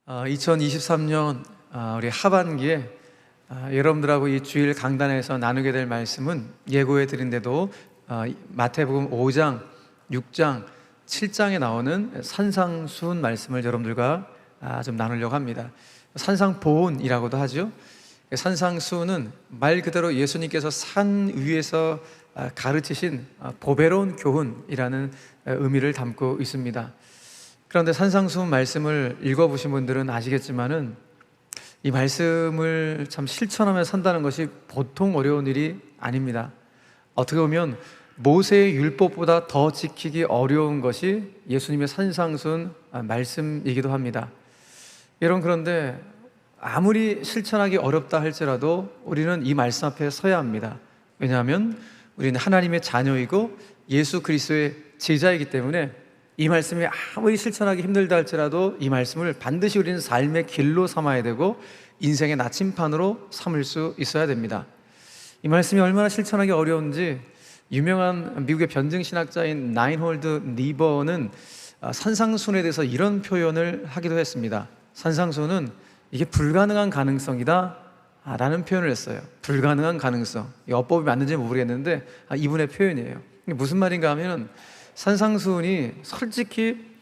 2023년 우리 하반기에 여러분들하고 이 주일 강단에서 나누게 될 말씀은 예고해 드린 대로 마태복음 5장, 6장, 7장에 나오는 산상수훈 말씀을 여러분들과 좀 나누려고 합니다. 산상보훈이라고도 하죠. 산상수훈은 말 그대로 예수님께서 산 위에서 가르치신 보배로운 교훈이라는 의미를 담고 있습니다. 그런데 산상수훈 말씀을 읽어보신 분들은 아시겠지만은 이 말씀을 참 실천하며 산다는 것이 보통 어려운 일이 아닙니다. 어떻게 보면 모세의 율법보다 더 지키기 어려운 것이 예수님의 산상수훈 말씀이기도 합니다. 여러분, 그런데 아무리 실천하기 어렵다 할지라도 우리는 이 말씀 앞에 서야 합니다. 왜냐하면 우리는 하나님의 자녀이고 예수 그리스도의 제자이기 때문에 이 말씀이 아무리 실천하기 힘들다 할지라도 이 말씀을 반드시 우리는 삶의 길로 삼아야 되고 인생의 나침판으로 삼을 수 있어야 됩니다. 이 말씀이 얼마나 실천하기 어려운지 유명한 미국의 변증신학자인 라인홀드 니버는 산상수훈에 대해서 이런 표현을 하기도 했습니다. 산상수훈은 이게 불가능한 가능성이다 라는 표현을 했어요. 불가능한 가능성. 이 어법이 맞는지 모르겠는데 이분의 표현이에요. 이게 무슨 말인가 하면 산상수훈이 솔직히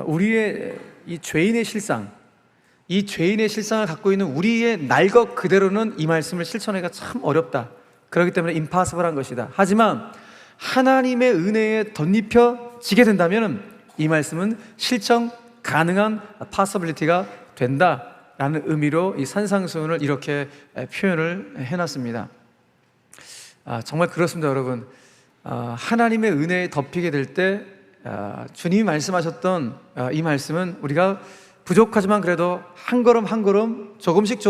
우리의 이 죄인의 실상, 이 죄인의 실상을 갖고 있는 우리의 날 것 그대로는 이 말씀을 실천하기가 참 어렵다. 그렇기 때문에 임파서블한 것이다. 하지만 하나님의 은혜에 덧입혀지게 된다면 이 말씀은 실천 가능한 possibility가 된다라는 의미로 이 산상수훈을 이렇게 표현을 해놨습니다. 정말 그렇습니다, 여러분. 하나님의 은혜에 덮이게 될 때 주님이 말씀하셨던 이 말씀은 우리가 부족하지만 그래도 한 걸음 한 걸음 조금씩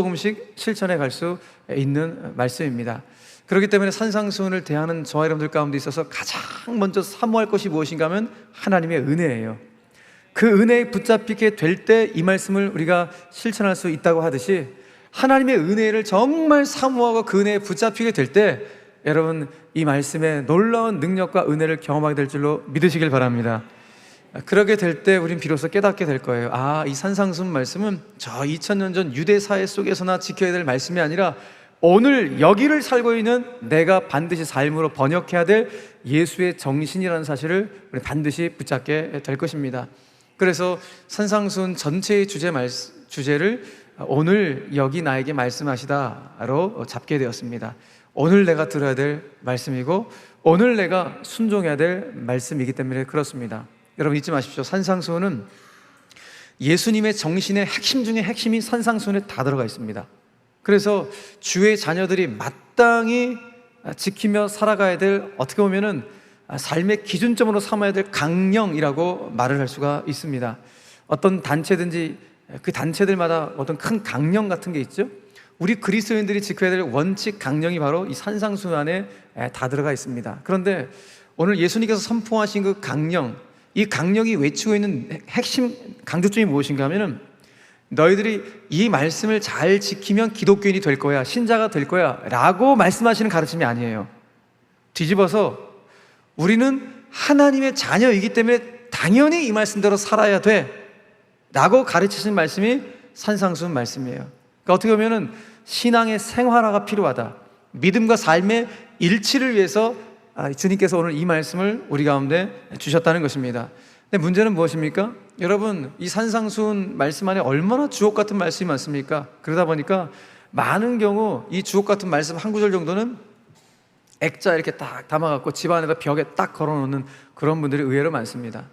실천해 갈 수 있는 말씀입니다. 그렇기 때문에 산상수훈을 대하는 저와 여러분들 가운데 있어서 가장 먼저 사모할 것이 무엇인가 하면 하나님의 은혜예요. 그 은혜에 붙잡히게 될 때 이 말씀을 우리가 실천할 수 있다고 하듯이 하나님의 은혜를 정말 사모하고 그 은혜에 붙잡히게 될 때 여러분 이 말씀의 놀라운 능력과 은혜를 경험하게 될 줄로 믿으시길 바랍니다. 그러게 될 때 우린 비로소 깨닫게 될 거예요. 이 산상수훈 말씀은 저 2000년 전 유대 사회 속에서나 지켜야 될 말씀이 아니라 오늘 여기를 살고 있는 내가 반드시 삶으로 번역해야 될 예수의 정신이라는 사실을 우리 반드시 붙잡게 될 것입니다. 그래서 산상수훈 전체의 주제를 오늘 여기 나에게 말씀하시다로 잡게 되었습니다. 오늘 내가 들어야 될 말씀이고 오늘 내가 순종해야 될 말씀이기 때문에 그렇습니다. 여러분 잊지 마십시오. 산상수훈은 예수님의 정신의 핵심 중에 핵심이 산상수훈에 다 들어가 있습니다. 그래서 주의 자녀들이 마땅히 지키며 살아가야 될, 어떻게 보면은 삶의 기준점으로 삼아야 될 강령이라고 말을 할 수가 있습니다. 어떤 단체든지 그 단체들마다 어떤 큰 강령 같은 게 있죠. 우리 그리스도인들이 지켜야 될 원칙 강령이 바로 이 산상수훈 안에 다 들어가 있습니다. 그런데 오늘 예수님께서 선포하신 그 강령, 이 강령이 외치고 있는 핵심 강조점이 무엇인가 하면은 너희들이 이 말씀을 잘 지키면 기독교인이 될 거야, 신자가 될 거야 라고 말씀하시는 가르침이 아니에요. 뒤집어서 우리는 하나님의 자녀이기 때문에 당연히 이 말씀대로 살아야 돼 라고 가르치신 말씀이 산상수훈 말씀이에요. 그러니까 어떻게 보면 신앙의 생활화가 필요하다, 믿음과 삶의 일치를 위해서 주님께서 오늘 이 말씀을 우리 가운데 주셨다는 것입니다. 근데 문제는 무엇입니까? 여러분, 이 산상수훈 말씀 안에 얼마나 주옥 같은 말씀이 많습니까? 그러다 보니까 많은 경우 이 주옥 같은 말씀 한 구절 정도는 액자 이렇게 딱 담아갖고 집 안에다 벽에 딱 걸어놓는 그런 분들이 의외로 많습니다.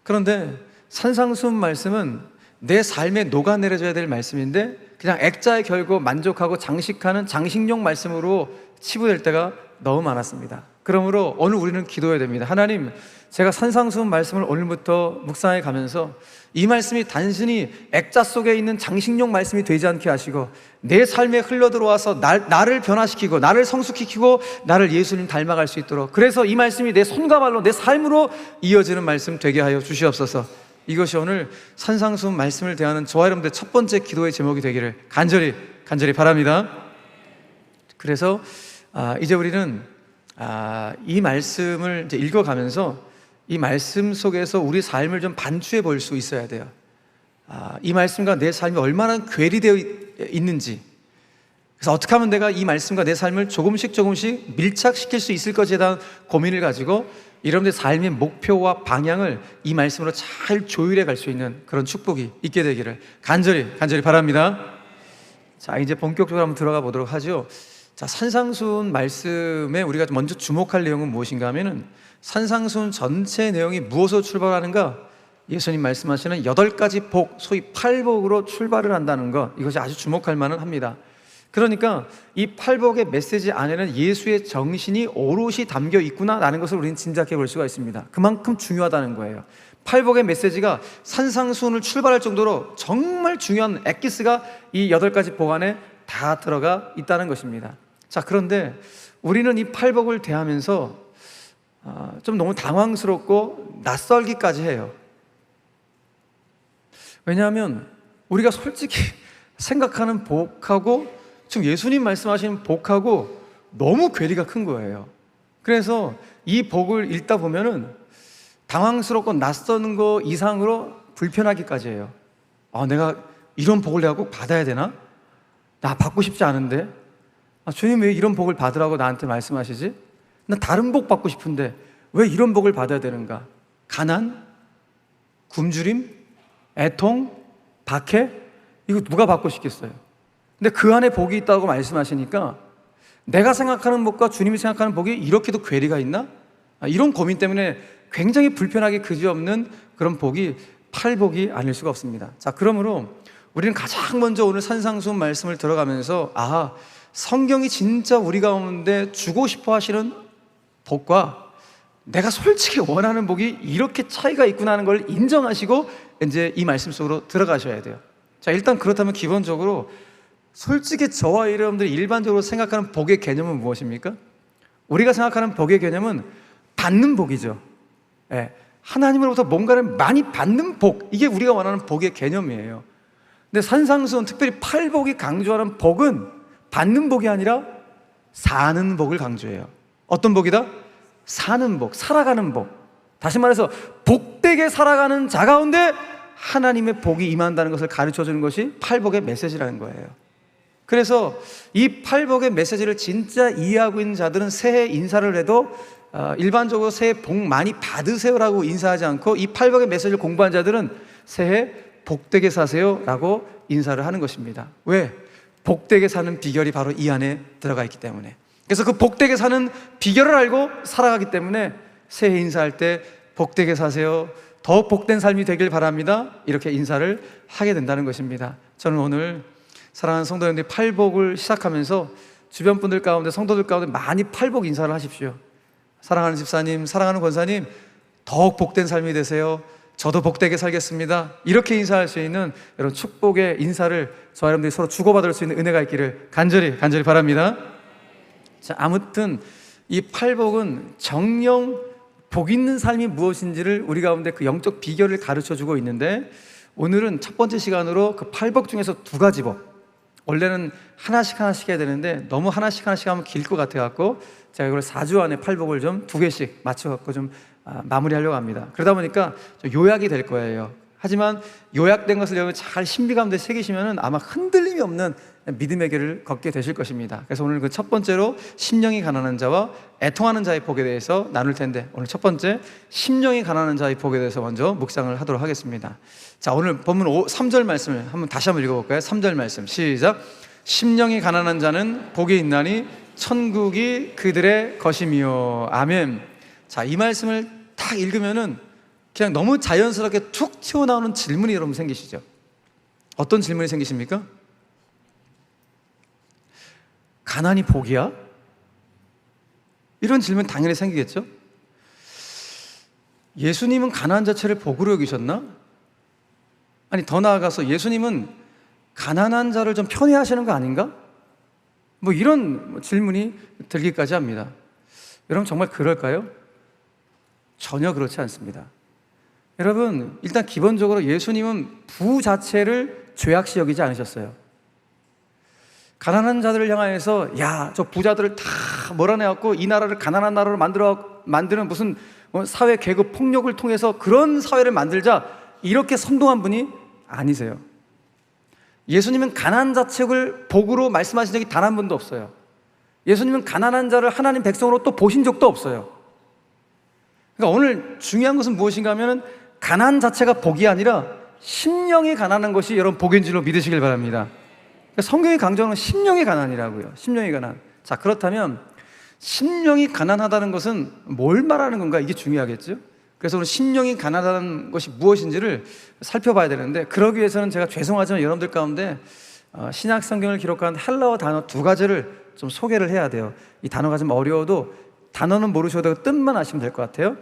그런데 산상수훈 말씀은 내 삶에 녹아내려져야 될 말씀인데 그냥 액자에 결고 만족하고 장식하는 장식용 말씀으로 치부될 때가 너무 많았습니다. 그러므로 오늘 우리는 기도해야 됩니다. 하나님, 제가 산상수훈 말씀을 오늘부터 묵상해 가면서 이 말씀이 단순히 액자 속에 있는 장식용 말씀이 되지 않게 하시고 내 삶에 흘러들어와서 나를 변화시키고 나를 성숙시키고 나를 예수님 닮아갈 수 있도록, 그래서 이 말씀이 내 손과 발로 내 삶으로 이어지는 말씀 되게 하여 주시옵소서. 이것이 오늘 산상수훈 말씀을 대하는 저와 여러분들의 첫 번째 기도의 제목이 되기를 간절히 바랍니다. 그래서 이제 우리는 이 말씀을 이제 읽어가면서 이 말씀 속에서 우리 삶을 좀 반추해 볼 수 있어야 돼요. 이 말씀과 내 삶이 얼마나 괴리되어 있는지, 그래서 어떻게 하면 내가 이 말씀과 내 삶을 조금씩 밀착시킬 수 있을 것에 대한 고민을 가지고 여러분들의 삶의 목표와 방향을 이 말씀으로 잘 조율해 갈 수 있는 그런 축복이 있게 되기를 간절히 바랍니다. 자, 이제 본격적으로 한번 들어가 보도록 하죠. 자, 산상수훈 말씀에 우리가 먼저 주목할 내용은 무엇인가 하면은, 산상수훈 전체 내용이 무엇으로 출발하는가? 예수님 말씀하시는 8가지 복, 소위 팔복으로 출발을 한다는 것, 이것이 아주 주목할 만은 합니다. 그러니까 이 팔복의 메시지 안에는 예수의 정신이 오롯이 담겨 있구나라는 것을 우리는 짐작해 볼 수가 있습니다. 그만큼 중요하다는 거예요. 팔복의 메시지가 산상수훈을 출발할 정도로 정말 중요한 엑기스가 이 8가지 복 안에 다 들어가 있다는 것입니다. 자, 그런데 우리는 이 팔복을 대하면서 좀 너무 당황스럽고 낯설기까지 해요. 왜냐하면 우리가 솔직히 생각하는 복하고 지금 예수님 말씀하시는 복하고 너무 괴리가 큰 거예요. 그래서 이 복을 읽다 보면은 당황스럽고 낯선 거 이상으로 불편하기까지 해요. 내가 이런 복을 내가 꼭 받아야 되나? 나 받고 싶지 않은데. 주님 왜 이런 복을 받으라고 나한테 말씀하시지? 나 다른 복 받고 싶은데 왜 이런 복을 받아야 되는가? 가난? 굶주림? 애통? 박해? 이거 누가 받고 싶겠어요? 근데 그 안에 복이 있다고 말씀하시니까 내가 생각하는 복과 주님이 생각하는 복이 이렇게도 괴리가 있나? 이런 고민 때문에 굉장히 불편하게 그지없는 그런 복이 팔복이 아닐 수가 없습니다. 자, 그러므로 우리는 가장 먼저 오늘 산상수훈 말씀을 들어가면서 성경이 진짜 우리 가운데 주고 싶어 하시는 복과 내가 솔직히 원하는 복이 이렇게 차이가 있구나 하는 걸 인정하시고 이제 이 말씀 속으로 들어가셔야 돼요. 자, 일단 그렇다면 기본적으로 솔직히 저와 여러분들이 일반적으로 생각하는 복의 개념은 무엇입니까? 우리가 생각하는 복의 개념은 받는 복이죠. 하나님으로부터 뭔가를 많이 받는 복, 이게 우리가 원하는 복의 개념이에요. 근데 산상수훈, 특별히 팔복이 강조하는 복은 받는 복이 아니라 사는 복을 강조해요. 어떤 복이다? 사는 복, 살아가는 복. 다시 말해서 복되게 살아가는 자 가운데 하나님의 복이 임한다는 것을 가르쳐주는 것이 팔복의 메시지라는 거예요. 그래서 이 팔복의 메시지를 진짜 이해하고 있는 자들은 새해 인사를 해도 일반적으로 새해 복 많이 받으세요라고 인사하지 않고, 이 팔복의 메시지를 공부한 자들은 새해 복되게 사세요 라고 인사를 하는 것입니다. 왜? 복되게 사는 비결이 바로 이 안에 들어가 있기 때문에. 그래서 그 복되게 사는 비결을 알고 살아가기 때문에 새해 인사할 때 복되게 사세요, 더욱 복된 삶이 되길 바랍니다, 이렇게 인사를 하게 된다는 것입니다. 저는 오늘 사랑하는 성도 여러분들이 팔복을 시작하면서 주변 분들 가운데, 성도들 가운데 많이 팔복 인사를 하십시오. 사랑하는 집사님, 사랑하는 권사님, 더욱 복된 삶이 되세요, 저도 복되게 살겠습니다, 이렇게 인사할 수 있는 이런 축복의 인사를 저와 여러분들이 서로 주고받을 수 있는 은혜가 있기를 간절히 바랍니다. 자, 아무튼 이 팔복은 정령 복 있는 삶이 무엇인지를 우리 가운데 그 영적 비결을 가르쳐주고 있는데, 오늘은 첫 번째 시간으로 그 팔복 중에서 2가지 복, 원래는 하나씩 해야 되는데 너무 하나씩 하면 길 것 같아갖고 제가 이걸 4주 안에 팔복을 좀 2개씩 맞춰갖고 좀 마무리하려고 합니다. 그러다 보니까 좀 요약이 될 거예요. 하지만 요약된 것을 여러분 잘 신비 가운데 새기시면 아마 흔들림이 없는 믿음의 길을 걷게 되실 것입니다. 그래서 오늘 그 첫 번째로 심령이 가난한 자와 애통하는 자의 복에 대해서 나눌 텐데, 오늘 첫 번째 심령이 가난한 자의 복에 대해서 먼저 묵상을 하도록 하겠습니다. 자, 오늘 본문 3절 말씀을 다시 한번 읽어볼까요? 3절 말씀 시작. 심령이 가난한 자는 복이 있나니 천국이 그들의 것이며. 아멘. 자, 이 말씀을 딱 읽으면은 그냥 너무 자연스럽게 툭 튀어나오는 질문이 여러분 생기시죠? 어떤 질문이 생기십니까? 가난이 복이야? 이런 질문 당연히 생기겠죠? 예수님은 가난 자체를 복으로 여기셨나? 아니, 더 나아가서 예수님은 가난한 자를 좀 편애하시는 거 아닌가? 뭐 이런 질문이 들기까지 합니다. 여러분, 정말 그럴까요? 전혀 그렇지 않습니다. 여러분, 일단 기본적으로 예수님은 부 자체를 죄악시 여기지 않으셨어요. 가난한 자들을 향하여서 야, 저 부자들을 다 몰아내갖고 이 나라를 가난한 나라로 만드는 무슨 사회 계급 폭력을 통해서 그런 사회를 만들자, 이렇게 선동한 분이 아니세요. 예수님은 가난한 자책을 복으로 말씀하신 적이 단 한 번도 없어요. 예수님은 가난한 자를 하나님 백성으로 또 보신 적도 없어요. 그러니까 오늘 중요한 것은 무엇인가 하면 가난 자체가 복이 아니라 심령이 가난한 것이 여러분 복인 줄로 믿으시길 바랍니다. 그러니까 성경이 강조하는 심령이 가난이라고요. 심령이 가난. 자, 그렇다면 심령이 가난하다는 것은 뭘 말하는 건가? 이게 중요하겠죠. 그래서 오늘 심령이 가난하다는 것이 무엇인지를 살펴봐야 되는데, 그러기 위해서는 제가 죄송하지만 여러분들 가운데 신약 성경을 기록한 헬라어 단어 2가지를 좀 소개를 해야 돼요. 이 단어가 좀 어려워도 단어는 모르셔도 되고 뜻만 아시면 될 것 같아요.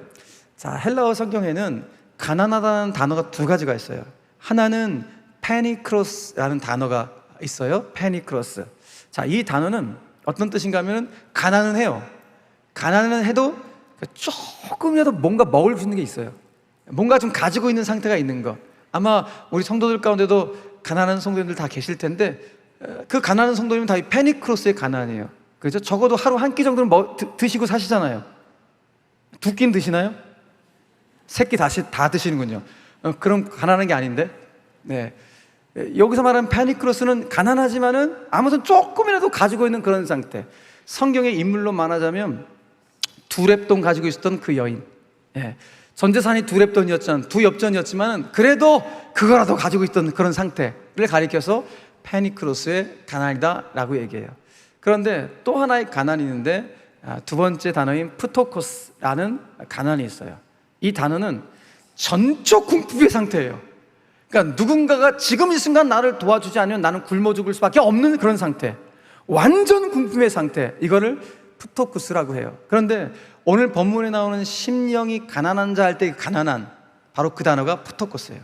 자, 헬라어 성경에는 가난하다는 단어가 2가지가 있어요. 하나는 페니크로스라는 단어가 있어요. 페니크로스. 자, 이 단어는 어떤 뜻인가 하면 가난은 해요. 가난은 해도 조금이라도 뭔가 먹을 수 있는 게 있어요. 뭔가 좀 가지고 있는 상태가 있는 것. 아마 우리 성도들 가운데도 가난한 성도님들 다 계실 텐데, 그 가난한 성도님은 다 이 페니크로스의 가난이에요. 그렇죠? 적어도 하루 한 끼 정도는 드시고 사시잖아요. 2끼는 드시나요? 3끼 다 드시는군요. 그럼 가난한 게 아닌데. 네. 여기서 말하는 페니크로스는 가난하지만은 아무튼 조금이라도 가지고 있는 그런 상태. 성경의 인물로 말하자면 두렙돈 가지고 있었던 그 여인. 예. 전 재산이 두렙돈이었지만, 두엽전이었지만 그래도 그거라도 가지고 있던 그런 상태를 가리켜서 페니크로스의 가난이다 라고 얘기해요. 그런데 또 하나의 가난이 있는데, 2번째 단어인 프토코스라는 가난이 있어요. 이 단어는 전적 궁핍의 상태예요. 그러니까 누군가가 지금 이 순간 나를 도와주지 않으면 나는 굶어 죽을 수밖에 없는 그런 상태, 완전 궁핍의 상태, 이거를 프토쿠스라고 해요. 그런데 오늘 본문에 나오는 심령이 가난한 자 할 때 가난한, 바로 그 단어가 프토쿠스예요.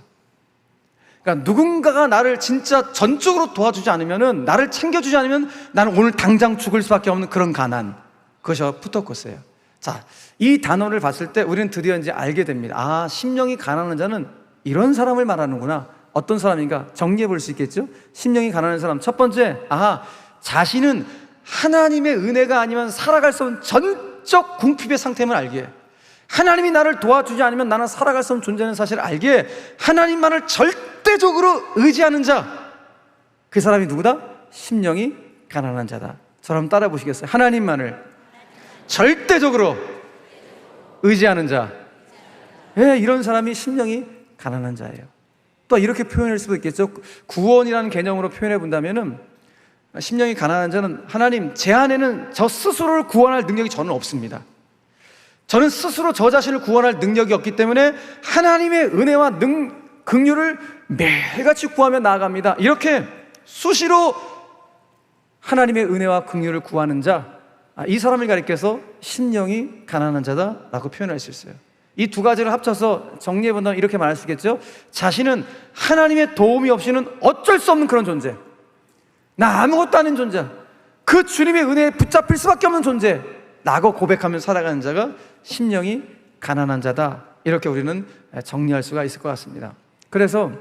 그러니까 누군가가 나를 진짜 전적으로 도와주지 않으면, 나를 챙겨주지 않으면 나는 오늘 당장 죽을 수밖에 없는 그런 가난, 그것이 프토쿠스예요. 자, 이 단어를 봤을 때 우리는 드디어 이제 알게 됩니다. 아, 심령이 가난한 자는 이런 사람을 말하는구나. 어떤 사람인가 정리해 볼 수 있겠죠? 심령이 가난한 사람, 첫 번째, 자신은 하나님의 은혜가 아니면 살아갈 수 없는 전적 궁핍의 상태임을 알기에, 하나님이 나를 도와주지 않으면 나는 살아갈 수 없는 존재라는 사실을 알기에 하나님만을 절대적으로 의지하는 자, 그 사람이 누구다? 심령이 가난한 자다. 저를 한번 따라 보시겠어요? 하나님만을 절대적으로 의지하는 자. 예, 이런 사람이 심령이 가난한 자예요. 또 이렇게 표현할 수도 있겠죠. 구원이라는 개념으로 표현해 본다면은, 심령이 가난한 자는 하나님, 제 안에는 저 스스로를 구원할 능력이 저는 없습니다. 저는 스스로 저 자신을 구원할 능력이 없기 때문에 하나님의 은혜와 긍휼을 매일같이 구하며 나아갑니다. 이렇게 수시로 하나님의 은혜와 긍휼을 구하는 자, 이 사람을 가리켜서 심령이 가난한 자다라고 표현할 수 있어요. 이 2가지를 합쳐서 정리해 본다면 이렇게 말할 수 있겠죠. 자신은 하나님의 도움이 없이는 어쩔 수 없는 그런 존재, 나 아무것도 아닌 존재, 그 주님의 은혜에 붙잡힐 수밖에 없는 존재 라고 고백하며 살아가는 자가 심령이 가난한 자다, 이렇게 우리는 정리할 수가 있을 것 같습니다. 그래서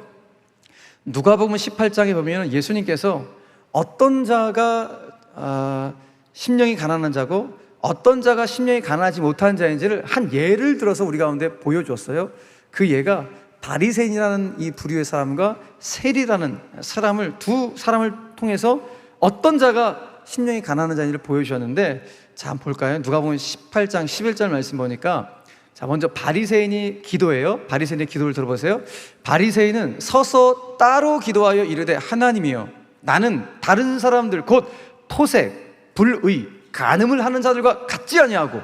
누가복음 18장에 보면 예수님께서 어떤 자가 심령이 가난한 자고 어떤 자가 심령이 가난하지 못한 자인지를 한 예를 들어서 우리 가운데 보여줬어요. 그 예가 바리새인이라는 이 부류의 사람과 세리라는 사람을, 2사람을 통해서 어떤 자가 심령이 가난한 자인지를 보여주셨는데, 자, 한번 볼까요? 누가복음 18장 11절 말씀 보니까, 자, 먼저 바리새인이 기도해요. 바리새인의 기도를 들어보세요. 바리새인은 서서 따로 기도하여 이르되, 하나님이여, 나는 다른 사람들 곧 토색, 불의, 간음을 하는 자들과 같지 아니하고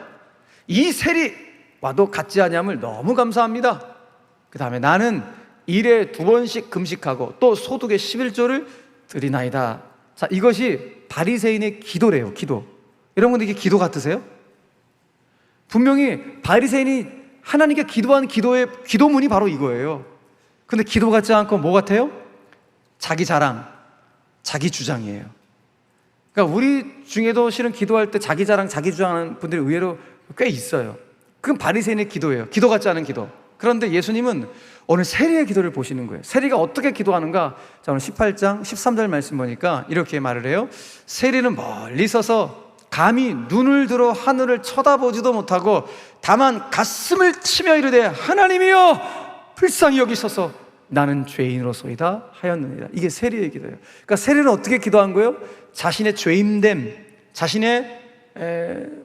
이 세리와도 같지 아니함을 너무 감사합니다. 그 다음에 나는 일에 2번씩 금식하고 또 소득의 11조를 드리나이다. 자, 이것이 바리새인의 기도래요. 기도. 여러분들 이게 기도 같으세요? 분명히 바리새인이 하나님께 기도한 기도의 기도문이 바로 이거예요. 근데 기도 같지 않고 뭐 같아요? 자기 자랑, 자기 주장이에요. 그러니까 우리 중에도 실은 기도할 때 자기 자랑, 자기 주장하는 분들이 의외로 꽤 있어요. 그건 바리새인의 기도예요. 기도 같지 않은 기도. 그런데 예수님은 오늘 세리의 기도를 보시는 거예요. 세리가 어떻게 기도하는가? 자, 오늘 18장 13절 말씀 보니까 이렇게 말을 해요. 세리는 멀리 서서 감히 눈을 들어 하늘을 쳐다보지도 못하고 다만 가슴을 치며 이르되, 하나님이여 불쌍히 여기소서, 나는 죄인으로소이다 하였느니라. 이게 세리의 기도예요. 그러니까 세리는 어떻게 기도한 거예요? 자신의 죄임됨, 자신의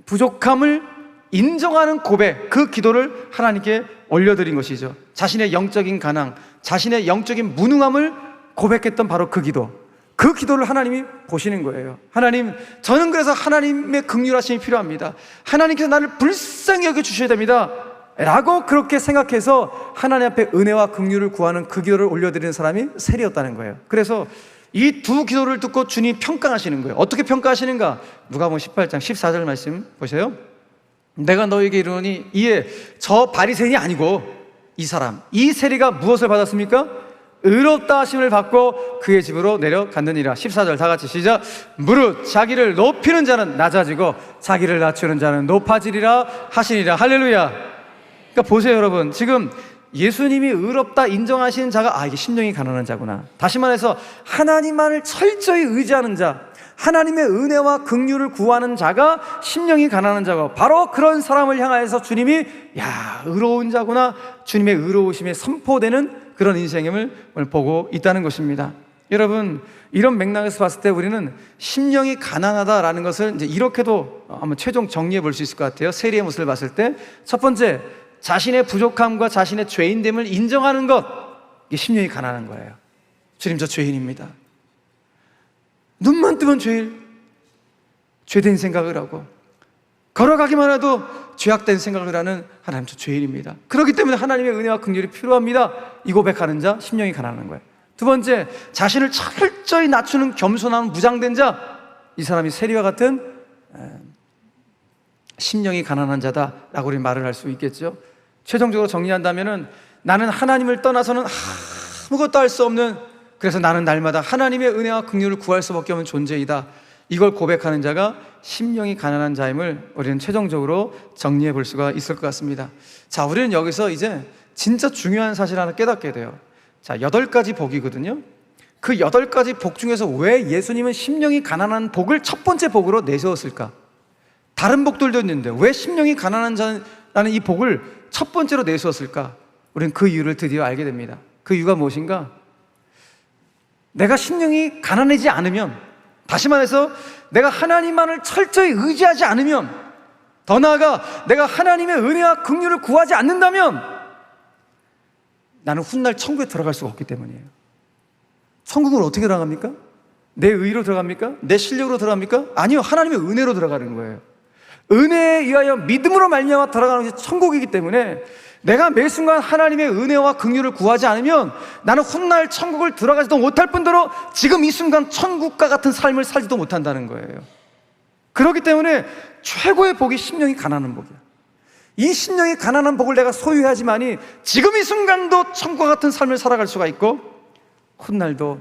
부족함을 인정하는 고백, 그 기도를 하나님께 올려드린 것이죠. 자신의 영적인 가난, 자신의 영적인 무능함을 고백했던 바로 그 기도, 그 기도를 하나님이 보시는 거예요. 하나님, 저는 그래서 하나님의 긍휼하심이 필요합니다. 하나님께서 나를 불쌍히 여겨주셔야 됩니다 라고 그렇게 생각해서 하나님 앞에 은혜와 긍휼을 구하는 그 기도를 올려드리는 사람이 세리였다는 거예요. 그래서 이 두 기도를 듣고 주님이 평가하시는 거예요. 어떻게 평가하시는가? 누가복음 18장 14절 말씀 보세요. 내가 너에게 이르노니 이에 저 바리새인이 아니고 이 사람, 이 세리가 무엇을 받았습니까? 의롭다 하심을 받고 그의 집으로 내려갔느니라. 14절 다 같이 시작. 무릇 자기를 높이는 자는 낮아지고 자기를 낮추는 자는 높아지리라 하시니라. 할렐루야. 그러니까 보세요 여러분, 지금 예수님이 의롭다 인정하시는 자가 이게 심령이 가난한 자구나. 다시 말해서 하나님만을 철저히 의지하는 자, 하나님의 은혜와 긍휼을 구하는 자가 심령이 가난한 자고, 바로 그런 사람을 향하여서 주님이 의로운 자구나, 주님의 의로우심에 선포되는 그런 인생임을 오늘 보고 있다는 것입니다. 여러분, 이런 맥락에서 봤을 때 우리는 심령이 가난하다라는 것을 이제 이렇게도 한번 최종 정리해 볼 수 있을 것 같아요. 세리의 모습을 봤을 때 첫 번째, 자신의 부족함과 자신의 죄인됨을 인정하는 것, 이게 심령이 가난한 거예요. 주님, 저 죄인입니다. 눈만 뜨면 죄된 생각을 하고, 걸어가기만 해도 죄악된 생각을 하는 하나님, 저 죄인입니다. 그렇기 때문에 하나님의 은혜와 긍휼이 필요합니다. 이 고백하는 자, 심령이 가난한 거예요. 두 번째, 자신을 철저히 낮추는 겸손한 무장된 자, 이 사람이 세리와 같은 심령이 가난한 자다라고 우리 말을 할 수 있겠죠. 최종적으로 정리한다면은, 나는 하나님을 떠나서는 아무것도 할 수 없는, 그래서 나는 날마다 하나님의 은혜와 긍휼을 구할 수밖에 없는 존재이다, 이걸 고백하는 자가 심령이 가난한 자임을 우리는 최종적으로 정리해 볼 수가 있을 것 같습니다. 자, 우리는 여기서 이제 진짜 중요한 사실 하나 깨닫게 돼요. 자, 8가지 복이거든요. 그 8가지 복 중에서 왜 예수님은 심령이 가난한 복을 첫 번째 복으로 내세웠을까? 다른 복들도 있는데 왜 심령이 가난한 자라는 이 복을 첫 번째로 내세웠을까? 우리는 그 이유를 드디어 알게 됩니다. 그 이유가 무엇인가? 내가 심령이 가난하지 않으면, 다시 말해서 내가 하나님만을 철저히 의지하지 않으면, 더 나아가 내가 하나님의 은혜와 긍휼을 구하지 않는다면 나는 훗날 천국에 들어갈 수가 없기 때문이에요. 천국은 어떻게 들어갑니까? 내 의로 들어갑니까? 내 실력으로 들어갑니까? 아니요, 하나님의 은혜로 들어가는 거예요. 은혜에 의하여 믿음으로 말미암아 들어가는 것이 천국이기 때문에, 내가 매 순간 하나님의 은혜와 긍휼을 구하지 않으면 나는 훗날 천국을 들어가지도 못할 뿐더러 지금 이 순간 천국과 같은 삶을 살지도 못한다는 거예요. 그렇기 때문에 최고의 복이 심령이 가난한 복이야. 이 심령이 가난한 복을 내가 소유해야지만이 지금 이 순간도 천국과 같은 삶을 살아갈 수가 있고, 훗날도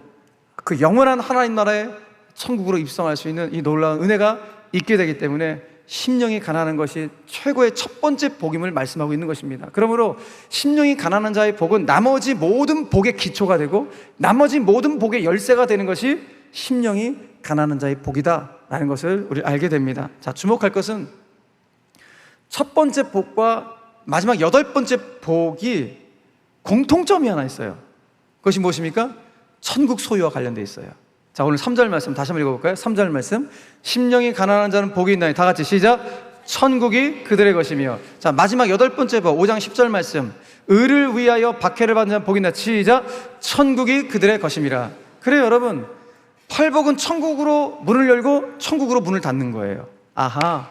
그 영원한 하나님 나라의 천국으로 입성할 수 있는 이 놀라운 은혜가 있게 되기 때문에 심령이 가난한 것이 최고의 첫 번째 복임을 말씀하고 있는 것입니다. 그러므로 심령이 가난한 자의 복은 나머지 모든 복의 기초가 되고, 나머지 모든 복의 열쇠가 되는 것이 심령이 가난한 자의 복이다라는 것을 우리 알게 됩니다. 자, 주목할 것은 첫 번째 복과 마지막 8번째 복이 공통점이 하나 있어요. 그것이 무엇입니까? 천국 소유와 관련되어 있어요. 자, 오늘 3절 말씀 다시 한번 읽어볼까요? 3절 말씀. 심령이 가난한 자는 복이 있나니, 다 같이 시작. 천국이 그들의 것이며. 자, 마지막 8번째 복 5장 10절 말씀. 의를 위하여 박해를 받는 자는 복이 있나, 시작. 천국이 그들의 것임이라. 그래요 여러분, 팔복은 천국으로 문을 열고 천국으로 문을 닫는 거예요. 아하,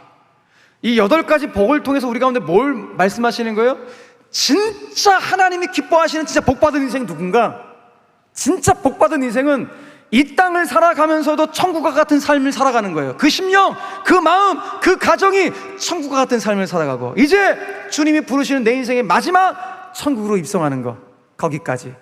이 8가지 복을 통해서 우리 가운데 뭘 말씀하시는 거예요? 진짜 하나님이 기뻐하시는 진짜 복받은 인생이 누군가? 진짜 복받은 인생은 이 땅을 살아가면서도 천국과 같은 삶을 살아가는 거예요. 그 심령, 그 마음, 그 가정이 천국과 같은 삶을 살아가고, 이제 주님이 부르시는 내 인생의 마지막 천국으로 입성하는 것, 거기까지,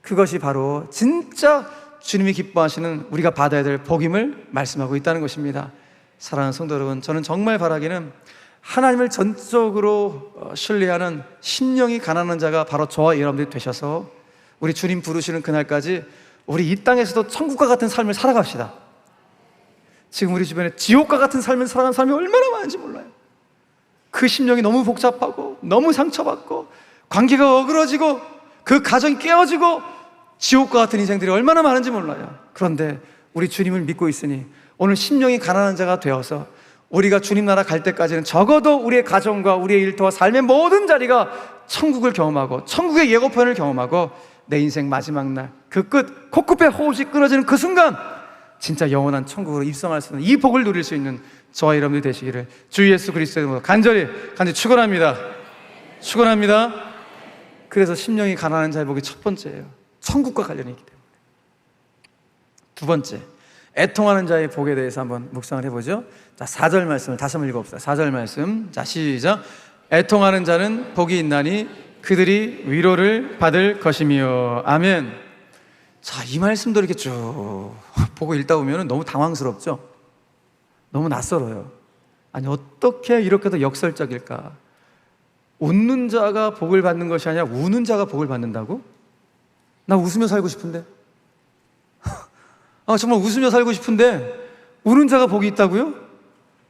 그것이 바로 진짜 주님이 기뻐하시는 우리가 받아야 될 복임을 말씀하고 있다는 것입니다. 사랑하는 성도 여러분, 저는 정말 바라기는 하나님을 전적으로 신뢰하는 심령이 가난한 자가 바로 저와 여러분들이 되셔서 우리 주님 부르시는 그날까지 우리 이 땅에서도 천국과 같은 삶을 살아갑시다. 지금 우리 주변에 지옥과 같은 삶을 살아가는 사람이 얼마나 많은지 몰라요. 그 심령이 너무 복잡하고 너무 상처받고 관계가 어그러지고 그 가정이 깨어지고 지옥과 같은 인생들이 얼마나 많은지 몰라요. 그런데 우리 주님을 믿고 있으니 오늘 심령이 가난한 자가 되어서 우리가 주님 나라 갈 때까지는 적어도 우리의 가정과 우리의 일터와 삶의 모든 자리가 천국을 경험하고 천국의 예고편을 경험하고 내 인생 마지막 날 그 끝 코끝에 호흡이 끊어지는 그 순간 진짜 영원한 천국으로 입성할 수 있는 이 복을 누릴 수 있는 저와 여러분들이 되시기를 주 예수 그리스도의 이름으로 간절히 축원합니다. 축원합니다. 그래서 심령이 가난한 자의 복이 첫 번째예요. 천국과 관련이 있기 때문에. 두 번째, 애통하는 자의 복에 대해서 한번 묵상을 해보죠. 자, 4절 말씀을 다시 한번 읽어봅시다. 4절 말씀. 자, 시작. 애통하는 자는 복이 있나니 그들이 위로를 받을 것이며. 아멘. 자, 이 말씀도 이렇게 쭉 보고 읽다 보면 너무 당황스럽죠? 너무 낯설어요. 아니, 어떻게 이렇게도 역설적일까? 웃는 자가 복을 받는 것이 아니라 우는 자가 복을 받는다고? 나 웃으며 살고 싶은데? 정말 웃으며 살고 싶은데 우는 자가 복이 있다고요?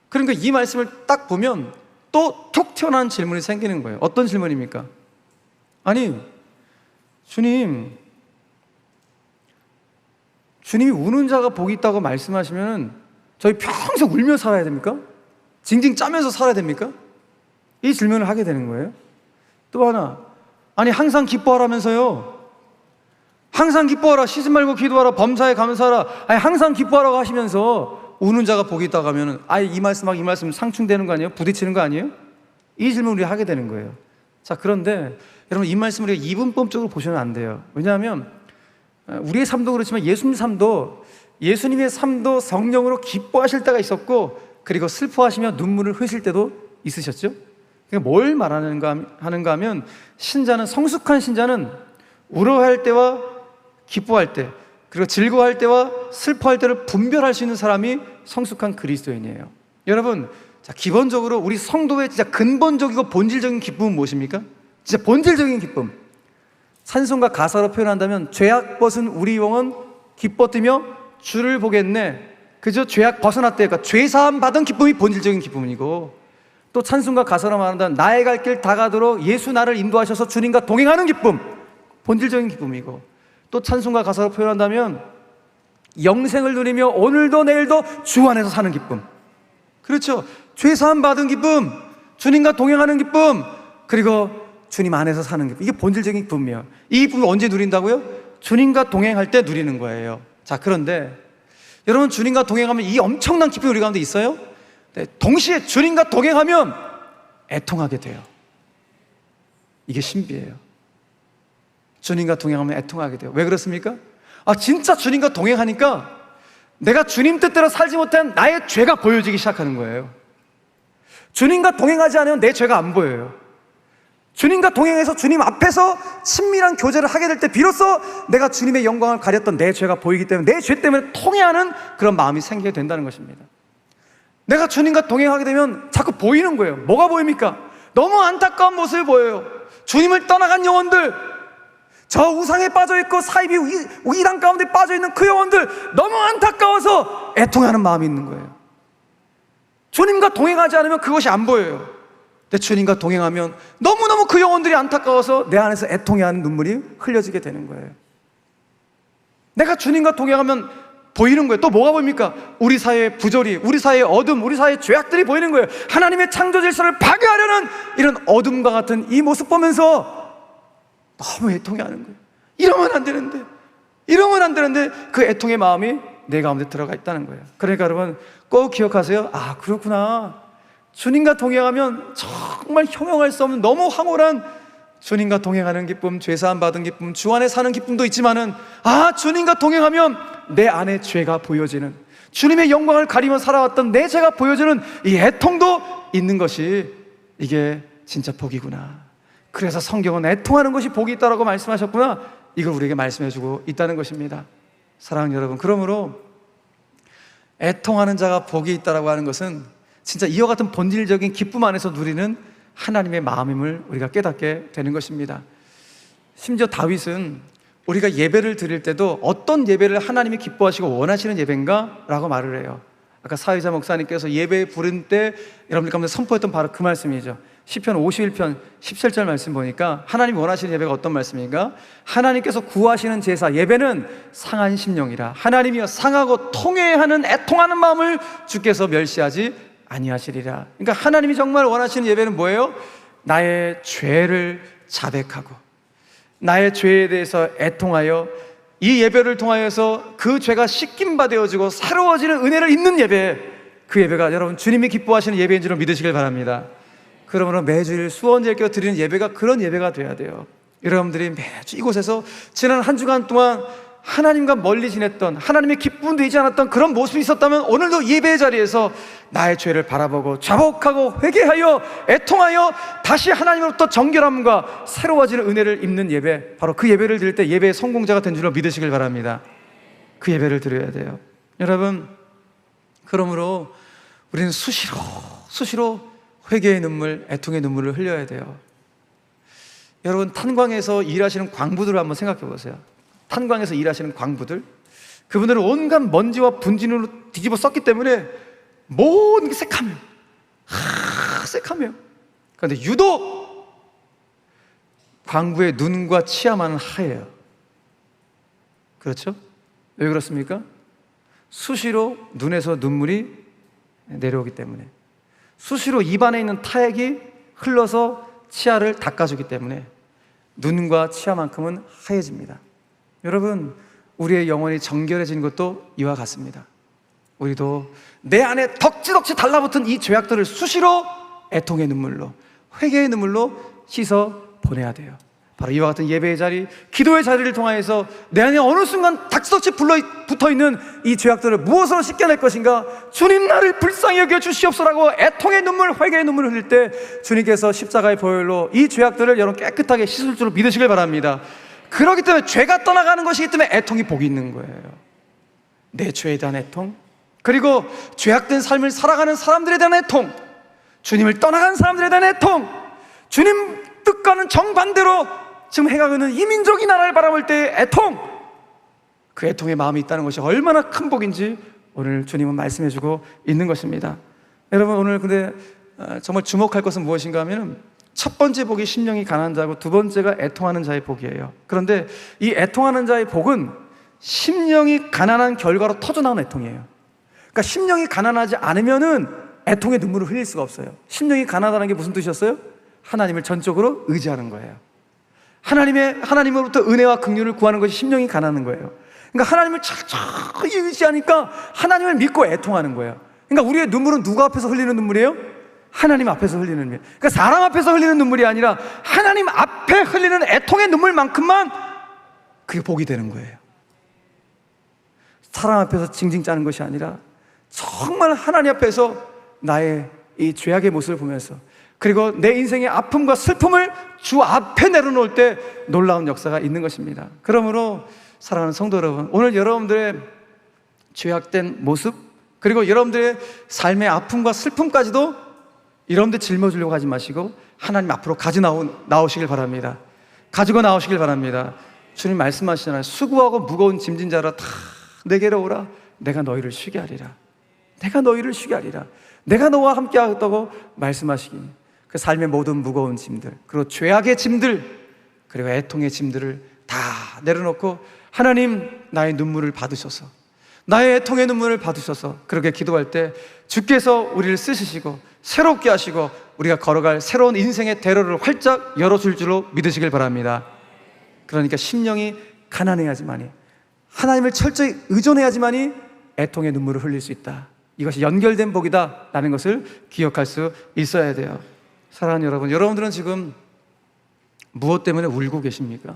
그러니까 이 말씀을 딱 보면 또 툭 튀어나온 질문이 생기는 거예요. 어떤 질문입니까? 아니, 주님이 우는 자가 복이 있다고 말씀하시면 저희 평생 울며 살아야 됩니까? 징징 짜면서 살아야 됩니까? 이 질문을 하게 되는 거예요. 또 하나, 아니 항상 기뻐하라면서요. 항상 기뻐하라, 쉬지 말고 기도하라, 범사에 감사하라. 아니 항상 기뻐하라고 하시면서 우는 자가 복이 있다고 하면은 아예 이 말씀하고 이 말씀 상충되는 거 아니에요? 부딪히는 거 아니에요? 이 질문을 우리가 하게 되는 거예요. 자, 그런데 여러분 이 말씀을 우리가 이분법적으로 보시면 안 돼요. 왜냐하면 우리의 삶도 그렇지만 예수님의 삶도 성령으로 기뻐하실 때가 있었고 그리고 슬퍼하시며 눈물을 흘리실 때도 있으셨죠? 그러니까 뭘 말하는가 하면 성숙한 신자는 울어할 때와 기뻐할 때 그리고 즐거워할 때와 슬퍼할 때를 분별할 수 있는 사람이 성숙한 그리스도인이에요. 여러분, 자, 기본적으로 우리 성도의 진짜 근본적이고 본질적인 기쁨은 무엇입니까? 진짜 본질적인 기쁨. 찬송과 가사로 표현한다면 죄악 벗은 우리 영혼 기뻐 뛰며 주를 보겠네. 그저 죄악 벗어났대. 그러니까 죄사함 받은 기쁨이 본질적인 기쁨이고, 또 찬송과 가사로 말한다면 나의 갈 길 다가도록 예수 나를 인도하셔서 주님과 동행하는 기쁨, 본질적인 기쁨이고, 또 찬송과 가사로 표현한다면 영생을 누리며 오늘도 내일도 주 안에서 사는 기쁨. 그렇죠. 죄사함 받은 기쁨, 주님과 동행하는 기쁨, 그리고 주님 안에서 사는 기쁨. 이게 본질적인 기쁨이에요. 이 기쁨을 언제 누린다고요? 주님과 동행할 때 누리는 거예요. 자, 그런데 여러분, 주님과 동행하면 이 엄청난 기쁨이 우리 가운데 있어요? 네, 동시에 주님과 동행하면 애통하게 돼요. 이게 신비예요. 주님과 동행하면 애통하게 돼요. 왜 그렇습니까? 진짜 주님과 동행하니까 내가 주님 뜻대로 살지 못한 나의 죄가 보여지기 시작하는 거예요. 주님과 동행하지 않으면 내 죄가 안 보여요. 주님과 동행해서 주님 앞에서 친밀한 교제를 하게 될 때 비로소 내가 주님의 영광을 가렸던 내 죄가 보이기 때문에 내 죄 때문에 통회하는 그런 마음이 생기게 된다는 것입니다. 내가 주님과 동행하게 되면 자꾸 보이는 거예요. 뭐가 보입니까? 너무 안타까운 모습이 보여요. 주님을 떠나간 영혼들, 저 우상에 빠져있고 사이비 이단 가운데 빠져있는 그 영혼들, 너무 안타까워서 애통하는 마음이 있는 거예요. 주님과 동행하지 않으면 그것이 안 보여요. 근데 주님과 동행하면 너무너무 그 영혼들이 안타까워서 내 안에서 애통해하는 눈물이 흘려지게 되는 거예요. 내가 주님과 동행하면 보이는 거예요. 또 뭐가 보입니까? 우리 사회의 부조리, 우리 사회의 어둠, 우리 사회의 죄악들이 보이는 거예요. 하나님의 창조 질서를 파괴하려는 이런 어둠과 같은 이 모습 보면서 너무 애통해하는 거예요. 이러면 안 되는데 그 애통의 마음이 내 가운데 들어가 있다는 거예요. 그러니까 여러분 꼭 기억하세요. 그렇구나. 주님과 동행하면 정말 형용할 수 없는 너무 황홀한 주님과 동행하는 기쁨, 죄사함 받은 기쁨, 주 안에 사는 기쁨도 있지만은 주님과 동행하면 내 안에 죄가 보여지는, 주님의 영광을 가리며 살아왔던 내 죄가 보여지는 이 애통도 있는 것이 이게 진짜 복이구나. 그래서 성경은 애통하는 것이 복이 있다라고 말씀하셨구나. 이걸 우리에게 말씀해주고 있다는 것입니다. 사랑하는 여러분, 그러므로 애통하는 자가 복이 있다라고 하는 것은 진짜 이와 같은 본질적인 기쁨 안에서 누리는 하나님의 마음임을 우리가 깨닫게 되는 것입니다. 심지어 다윗은 우리가 예배를 드릴 때도 어떤 예배를 하나님이 기뻐하시고 원하시는 예배인가? 라고 말을 해요. 아까 사회자 목사님께서 예배 부른 때 여러분들 가운데 선포했던 바로 그 말씀이죠. 시편 51편 17절 말씀 보니까 하나님 원하시는 예배가 어떤 말씀인가? 하나님께서 구하시는 제사 예배는 상한 심령이라. 하나님이여 상하고 통회하는 애통하는 마음을 주께서 멸시하지 아니하시리라. 그러니까 하나님이 정말 원하시는 예배는 뭐예요? 나의 죄를 자백하고 나의 죄에 대해서 애통하여 이 예배를 통하여서 그 죄가 씻김바 되어지고 새로워지는 은혜를 입는 예배, 그 예배가 여러분 주님이 기뻐하시는 예배인 줄로 믿으시길 바랍니다. 그러므로 매주일 수원제일교회 드리는 예배가 그런 예배가 돼야 돼요. 여러분들이 매주 이곳에서 지난 한 주간 동안 하나님과 멀리 지냈던, 하나님의 기쁨 되지 않았던 그런 모습이 있었다면 오늘도 예배의 자리에서 나의 죄를 바라보고 자복하고 회개하여 애통하여 다시 하나님으로부터 정결함과 새로워지는 은혜를 입는 예배, 바로 그 예배를 드릴 때 예배의 성공자가 된 줄로 믿으시길 바랍니다. 그 예배를 드려야 돼요. 여러분, 그러므로 우리는 수시로 회개의 눈물, 애통의 눈물을 흘려야 돼요. 여러분, 탄광에서 일하시는 광부들을 한번 생각해 보세요. 탄광에서 일하시는 광부들, 그분들은 온갖 먼지와 분진으로 뒤집어 썼기 때문에 모든 게 새카매요. 새카매요. 그런데 유독 광부의 눈과 치아만은 하얘요. 그렇죠? 왜 그렇습니까? 수시로 눈에서 눈물이 내려오기 때문에, 수시로 입안에 있는 타액이 흘러서 치아를 닦아주기 때문에 눈과 치아만큼은 하얘집니다. 여러분, 우리의 영혼이 정결해진 것도 이와 같습니다. 우리도 내 안에 덕지덕지 달라붙은 이 죄악들을 수시로 애통의 눈물로, 회개의 눈물로 씻어 보내야 돼요. 바로 이와 같은 예배의 자리, 기도의 자리를 통하여서 내 안에 어느 순간 덕지덕지 붙어있는 이 죄악들을 무엇으로 씻겨낼 것인가? 주님, 나를 불쌍히 여겨 주시옵소라고 애통의 눈물, 회개의 눈물을 흘릴 때 주님께서 십자가의 보혈로 이 죄악들을 여러분 깨끗하게 씻을 줄로 믿으시길 바랍니다. 그렇기 때문에 죄가 떠나가는 것이기 때문에 애통이 복이 있는 거예요. 내 죄에 대한 애통, 그리고 죄악된 삶을 살아가는 사람들에 대한 애통, 주님을 떠나간 사람들에 대한 애통, 주님 뜻과는 정반대로 지금 행하고 있는 이민족이 나라를 바라볼 때의 애통, 그 애통의 마음이 있다는 것이 얼마나 큰 복인지 오늘 주님은 말씀해주고 있는 것입니다. 여러분, 오늘 근데 정말 주목할 것은 무엇인가 하면 첫 번째 복이 심령이 가난한 자고 두 번째가 애통하는 자의 복이에요. 그런데 이 애통하는 자의 복은 심령이 가난한 결과로 터져나온 애통이에요. 그러니까 심령이 가난하지 않으면은 애통의 눈물을 흘릴 수가 없어요. 심령이 가난하다는 게 무슨 뜻이었어요? 하나님을 전적으로 의지하는 거예요. 하나님으로부터 은혜와 긍휼을 구하는 것이 심령이 가난한 거예요. 그러니까 하나님을 철저히 의지하니까 하나님을 믿고 애통하는 거예요. 그러니까 우리의 눈물은 누구 앞에서 흘리는 눈물이에요? 하나님 앞에서 흘리는 눈물. 그러니까 사람 앞에서 흘리는 눈물이 아니라 하나님 앞에 흘리는 애통의 눈물만큼만 그게 복이 되는 거예요. 사람 앞에서 징징 짜는 것이 아니라 정말 하나님 앞에서 나의 이 죄악의 모습을 보면서, 그리고 내 인생의 아픔과 슬픔을 주 앞에 내려놓을 때 놀라운 역사가 있는 것입니다. 그러므로 사랑하는 성도 여러분, 오늘 여러분들의 죄악된 모습, 그리고 여러분들의 삶의 아픔과 슬픔까지도 여러분들 짊어지려고 하지 마시고 하나님 앞으로 나오시길 바랍니다. 가지고 나오시길 바랍니다. 주님 말씀하시잖아요. 수고하고 무거운 짐진 자라 다 내게로 오라. 내가 너희를 쉬게 하리라. 내가 너희를 쉬게 하리라. 내가 너와 함께 하겠다고 말씀하시기니 그 삶의 모든 무거운 짐들, 그리고 죄악의 짐들, 그리고 애통의 짐들을 다 내려놓고 하나님, 나의 눈물을 받으셔서, 나의 애통의 눈물을 받으셔서 그렇게 기도할 때 주께서 우리를 쓰시고 새롭게 하시고 우리가 걸어갈 새로운 인생의 대로를 활짝 열어줄 줄로 믿으시길 바랍니다. 그러니까 심령이 가난해야지만이, 하나님을 철저히 의존해야지만이 애통의 눈물을 흘릴 수 있다. 이것이 연결된 복이다 라는 것을 기억할 수 있어야 돼요. 사랑하는 여러분, 여러분들은 지금 무엇 때문에 울고 계십니까?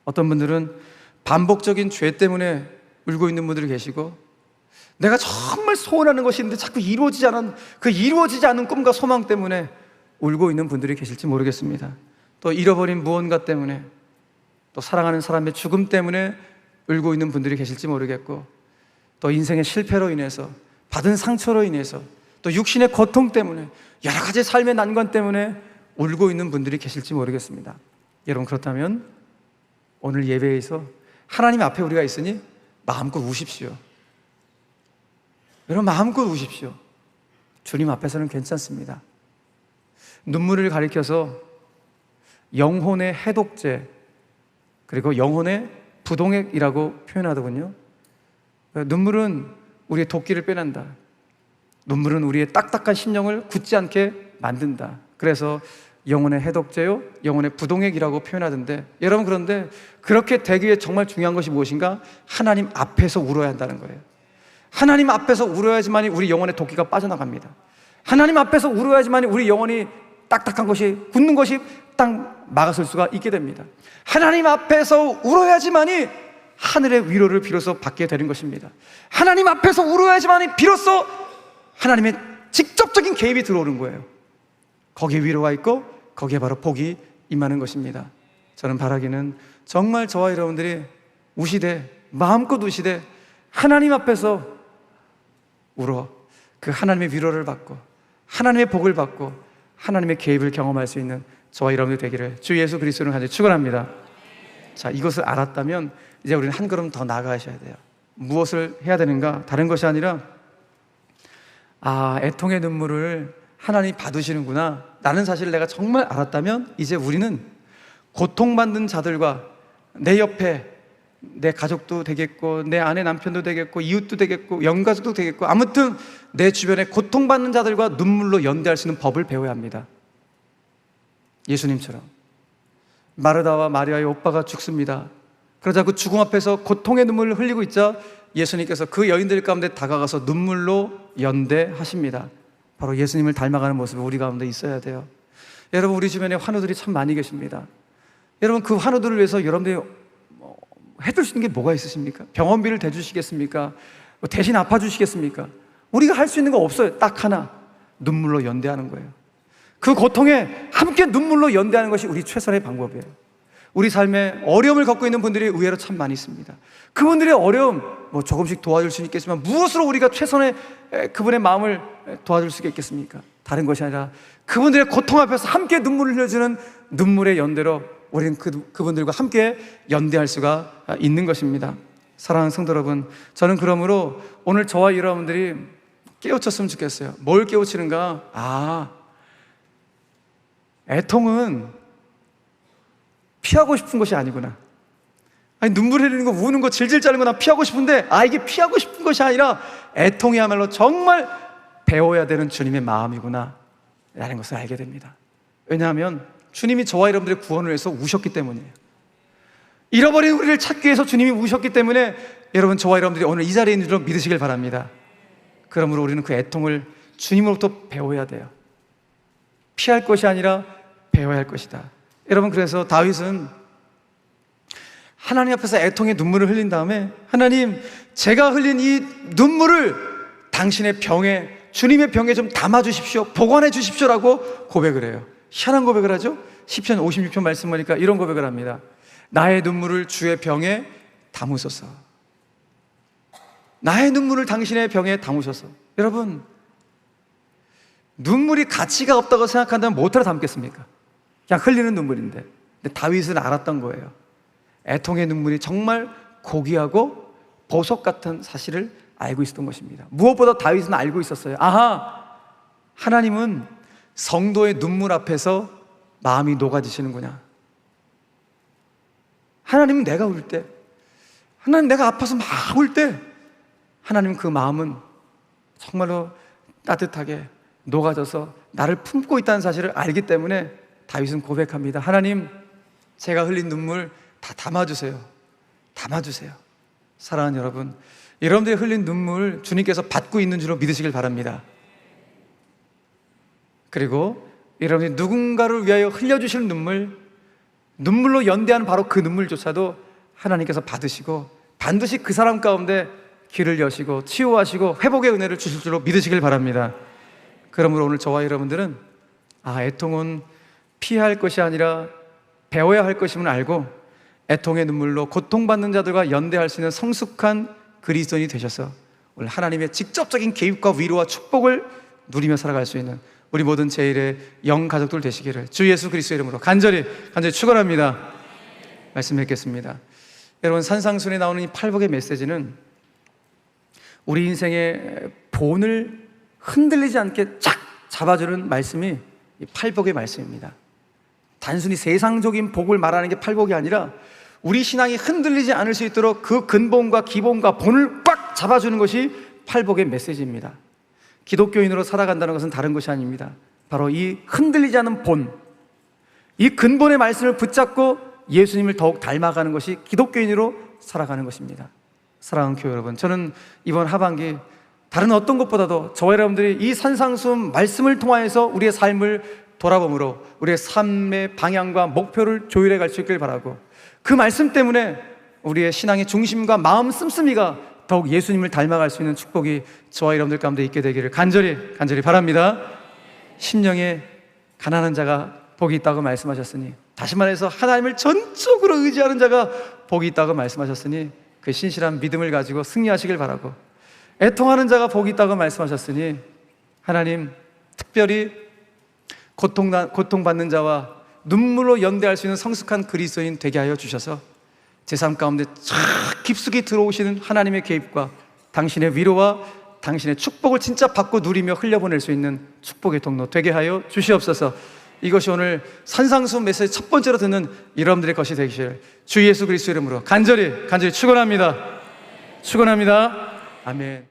어떤 분들은 반복적인 죄 때문에 울고 있는 분들이 계시고, 내가 정말 소원하는 것이 있는데 자꾸 이루어지지 않은 꿈과 소망 때문에 울고 있는 분들이 계실지 모르겠습니다. 또 잃어버린 무언가 때문에, 또 사랑하는 사람의 죽음 때문에 울고 있는 분들이 계실지 모르겠고, 또 인생의 실패로 인해서, 받은 상처로 인해서, 또 육신의 고통 때문에, 여러 가지 삶의 난관 때문에 울고 있는 분들이 계실지 모르겠습니다. 여러분, 그렇다면 오늘 예배에서 하나님 앞에 우리가 있으니 마음껏 우십시오. 여러분, 마음껏 우십시오. 주님 앞에서는 괜찮습니다. 눈물을 가리켜서 영혼의 해독제, 그리고 영혼의 부동액이라고 표현하더군요. 눈물은 우리의 도끼를 빼낸다. 눈물은 우리의 딱딱한 심령을 굳지 않게 만든다. 그래서 영혼의 해독제요, 영혼의 부동액이라고 표현하던데, 여러분, 그런데 그렇게 되기 위해 정말 중요한 것이 무엇인가? 하나님 앞에서 울어야 한다는 거예요. 하나님 앞에서 울어야지만이 우리 영혼의 도끼가 빠져나갑니다. 하나님 앞에서 울어야지만이 우리 영혼이 딱딱한 것이, 굳는 것이 딱 막아설 수가 있게 됩니다. 하나님 앞에서 울어야지만이 하늘의 위로를 비로소 받게 되는 것입니다. 하나님 앞에서 울어야지만이 비로소 하나님의 직접적인 개입이 들어오는 거예요. 거기에 위로가 있고 거기에 바로 복이 임하는 것입니다. 저는 바라기는 정말 저와 여러분들이 우시되, 마음껏 우시되 하나님 앞에서 울어 그 하나님의 위로를 받고 하나님의 복을 받고 하나님의 개입을 경험할 수 있는 저와 여러분들 되기를 주 예수 그리스도를 간절히 축원합니다. 자, 이것을 알았다면 이제 우리는 한 걸음 더 나아가셔야 돼요. 무엇을 해야 되는가? 다른 것이 아니라, 아, 애통의 눈물을 하나님이 받으시는구나 라는 사실을 내가 정말 알았다면, 이제 우리는 고통받는 자들과 내 옆에 내 가족도 되겠고, 내 아내 남편도 되겠고, 이웃도 되겠고, 영가족도 되겠고, 아무튼 내 주변에 고통받는 자들과 눈물로 연대할 수 있는 법을 배워야 합니다. 예수님처럼 마르다와 마리아의 오빠가 죽습니다. 그러자 그 죽음 앞에서 고통의 눈물을 흘리고 있자 예수님께서 그 여인들 가운데 다가가서 눈물로 연대하십니다. 바로 예수님을 닮아가는 모습이 우리 가운데 있어야 돼요. 여러분, 우리 주변에 환우들이 참 많이 계십니다. 여러분, 그 환우들을 위해서 여러분들이 해줄 수 있는 게 뭐가 있으십니까? 병원비를 대주시겠습니까? 대신 아파주시겠습니까? 우리가 할 수 있는 거 없어요. 딱 하나, 눈물로 연대하는 거예요. 그 고통에 함께 눈물로 연대하는 것이 우리 최선의 방법이에요. 우리 삶에 어려움을 겪고 있는 분들이 의외로 참 많이 있습니다. 그분들의 어려움, 조금씩 도와줄 수는 있겠지만 무엇으로 우리가 최선의 그분의 마음을 도와줄 수가 있겠습니까? 다른 것이 아니라 그분들의 고통 앞에서 함께 눈물을 흘려주는 눈물의 연대로 우리는 그분들과 함께 연대할 수가 있는 것입니다. 사랑하는 성도 여러분, 저는 그러므로 오늘 저와 여러분들이 깨우쳤으면 좋겠어요. 뭘 깨우치는가? 애통은 피하고 싶은 것이 아니구나. 아니, 눈물 흘리는 거, 우는 거, 질질 짜는 거 나 피하고 싶은데, 이게 피하고 싶은 것이 아니라 애통이야말로 정말 배워야 되는 주님의 마음이구나 라는 것을 알게 됩니다. 왜냐하면 주님이 저와 여러분들의 구원을 위해서 우셨기 때문이에요. 잃어버린 우리를 찾기 위해서 주님이 우셨기 때문에 여러분, 저와 여러분들이 오늘 이 자리에 있는 줄 믿으시길 바랍니다. 그러므로 우리는 그 애통을 주님으로부터 배워야 돼요. 피할 것이 아니라 배워야 할 것이다. 여러분, 그래서 다윗은 하나님 앞에서 애통의 눈물을 흘린 다음에, 하나님, 제가 흘린 이 눈물을 당신의 병에, 주님의 병에 좀 담아주십시오, 보관해 주십시오라고 고백을 해요. 희한한 고백을 하죠. 시편 56편 말씀 보니까 이런 고백을 합니다. 나의 눈물을 주의 병에 담으소서. 나의 눈물을 당신의 병에 담으소서. 여러분, 눈물이 가치가 없다고 생각한다면 못하러 담겠습니까? 그냥 흘리는 눈물인데. 근데 다윗은 알았던 거예요. 애통의 눈물이 정말 고귀하고 보석 같은 사실을 알고 있었던 것입니다. 무엇보다 다윗은 알고 있었어요. 하나님은 성도의 눈물 앞에서 마음이 녹아지시는구나. 하나님은 내가 울 때, 하나님 내가 아파서 막 울 때, 하나님은 그 마음은 정말로 따뜻하게 녹아져서 나를 품고 있다는 사실을 알기 때문에 다윗은 고백합니다. 하나님, 제가 흘린 눈물 다 담아주세요. 담아주세요. 사랑하는 여러분, 여러분들이 흘린 눈물 주님께서 받고 있는 줄로 믿으시길 바랍니다. 그리고 여러분이 누군가를 위하여 흘려주시는 눈물로 연대하는 바로 그 눈물조차도 하나님께서 받으시고 반드시 그 사람 가운데 길을 여시고 치유하시고 회복의 은혜를 주실 줄로 믿으시길 바랍니다. 그러므로 오늘 저와 여러분들은 애통은 피할 것이 아니라 배워야 할 것임을 알고 애통의 눈물로 고통받는 자들과 연대할 수 있는 성숙한 그리스도인이 되셔서 오늘 하나님의 직접적인 개입과 위로와 축복을 누리며 살아갈 수 있는 우리 모든 제1의 영 가족들 되시기를 주 예수 그리스도의 이름으로 간절히 축원합니다. 말씀 뵙겠습니다. 여러분, 산상순에 나오는 이 팔복의 메시지는 우리 인생의 본을 흔들리지 않게 쫙 잡아주는 말씀이 이 팔복의 말씀입니다. 단순히 세상적인 복을 말하는 게 팔복이 아니라 우리 신앙이 흔들리지 않을 수 있도록 그 근본과 기본과 본을 꽉 잡아주는 것이 팔복의 메시지입니다. 기독교인으로 살아간다는 것은 다른 것이 아닙니다. 바로 이 흔들리지 않은 본, 이 근본의 말씀을 붙잡고 예수님을 더욱 닮아가는 것이 기독교인으로 살아가는 것입니다. 사랑하는 교회 여러분, 저는 이번 하반기 다른 어떤 것보다도 저와 여러분들이 이 산상수훈 말씀을 통하여서 우리의 삶을 돌아봄으로 우리의 삶의 방향과 목표를 조율해 갈 수 있길 바라고, 그 말씀 때문에 우리의 신앙의 중심과 마음 씀씀이가 더욱 예수님을 닮아갈 수 있는 축복이 저와 여러분들 가운데 있게 되기를 간절히 바랍니다. 심령에 가난한 자가 복이 있다고 말씀하셨으니, 다시 말해서 하나님을 전적으로 의지하는 자가 복이 있다고 말씀하셨으니 그 신실한 믿음을 가지고 승리하시길 바라고, 애통하는 자가 복이 있다고 말씀하셨으니 하나님 특별히 고통받는 자와 눈물로 연대할 수 있는 성숙한 그리스도인 되게 하여 주셔서 제 삶 가운데 쫙 깊숙이 들어오시는 하나님의 개입과 당신의 위로와 당신의 축복을 진짜 받고 누리며 흘려보낼 수 있는 축복의 통로 되게 하여 주시옵소서. 이것이 오늘 산상수훈 메시지 첫 번째로 듣는 여러분들의 것이 되기를 주 예수 그리스도 이름으로 간절히 축원합니다. 아멘.